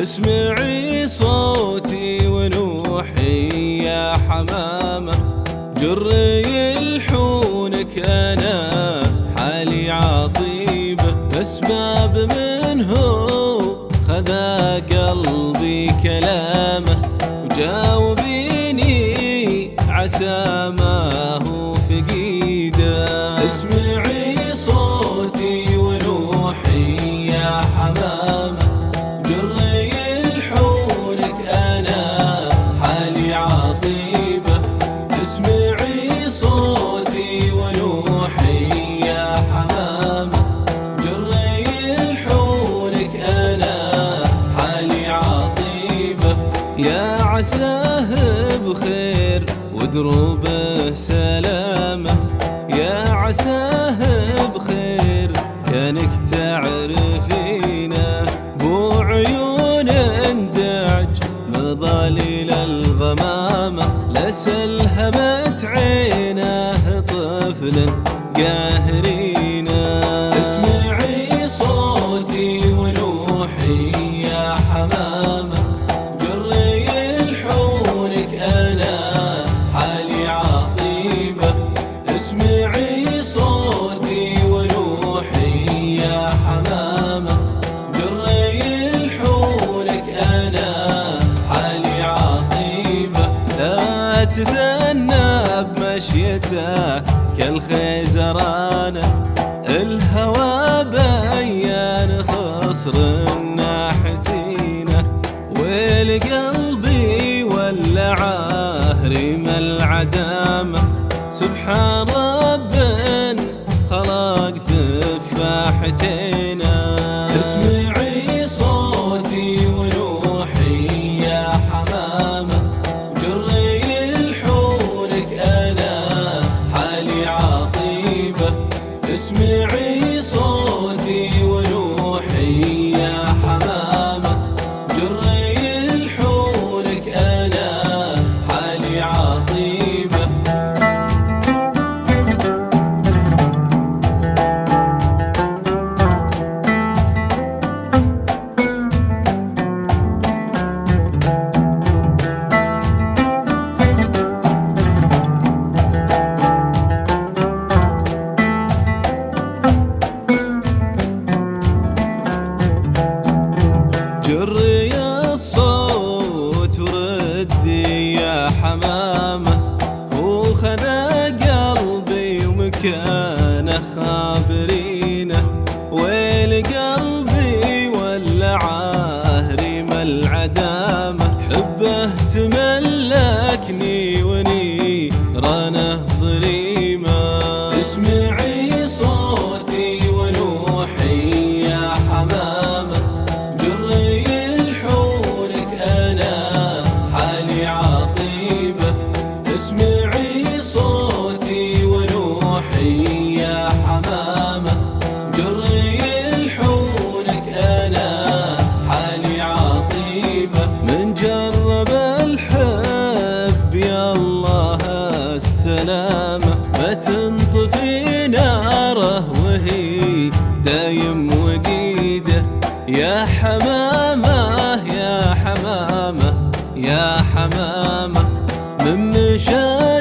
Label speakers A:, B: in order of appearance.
A: اسمعي صوتي ونوحي يا حمامة، جري الحونك أنا حالي عطيبة، أسباب منه خذا قلبي كلامه، وجاوبيني عسى ما هو فقيده. اسمعي صوتي ونوحي يا حمامة، جري الحونك أنا حالي عطيبة، اسمعي صوتي ونوحي يا حمامة، جري الحونك أنا حالي عطيبة، يا عساه بخير ودروبه سلامة، يا عساه بخير كانك تعرفينه، بو عيون اندعج مظاليل الغمامة، لسلهمت عينه طفل قاهرينه. اسمعي صوتي ونوحي يا حمامة، جري الحونك أنا حالي عطيبة، اسمعي صوتي ونوحي يا حمامة، جري الحونك أنا حالي عطيبة، لا تثنى بمشيته كالخيزرانة، الهوى بيان خصر الناحتينه، والقلبي ولعاه ريم العدامة، سبحان رب خلق تفاحتينا. اسمعي صوتي ونوحي يا حمامة، جري الحونك أنا حالي عطيبة، اسمعي صوتي ونوحي يا حمامة، جري الحونك أنا حالي عطيبة. جري الصوت وردي يا حمامة، وخذ قلبي ومكانه خابرينه، ويل قلبي ولعاه ريم العدامة، حبه تملكني ونيرانه ظليمة. اسمعي صوتي ونوحي يا حمامة، جري الحونك أنا حالي عطيبة، اسمعي صوتي ونوحي يا حمامة، جري الحونك أنا حالي عطيبة، من جرب الحب يا الله السلامة، ما تنطفي ناره وهي دايم وقيده، يا حمامة يا حمامة يا حمامة، من مشى